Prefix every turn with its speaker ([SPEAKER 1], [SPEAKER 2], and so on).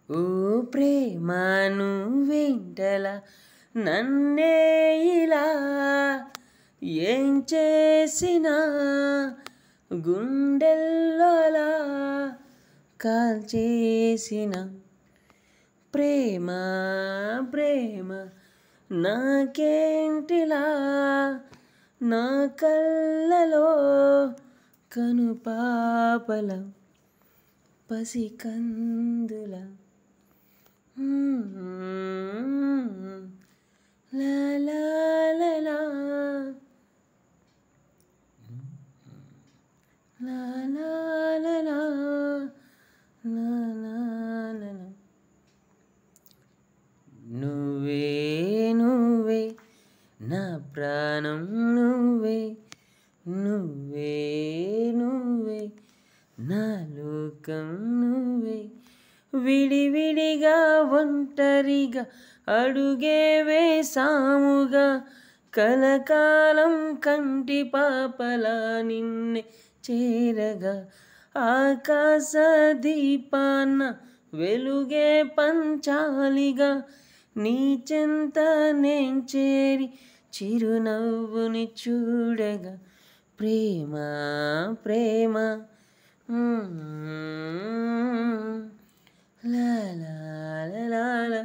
[SPEAKER 1] ఓ ప్రేమ నువ్వెంటలా నన్నే ఇలా ఏం చేసినా గుండెల్లోలా కాల్చేసిన ప్రేమ ప్రేమ నాకేంటిలా నా కళ్ళలో కనుపాపల పసికందుల లా లా లా లా లా లా లా లా లా లా లా లా. నువ్వే నువ్వే నా ప్రాణం నువ్వే నువ్వే నువ్వే నా లోకం నువ్వే విడివిడిగా ఒంటరిగా అడుగే వేసాముగా కలకాలం కంటి పాపలా నిన్నే చేరగా ఆకాశ దీపాన వెలుగే పంచాలిగా నీ చెంత నేను చేరి చిరునవ్వుని చూడగా ప్రేమ ప్రేమ లా లా లా లా.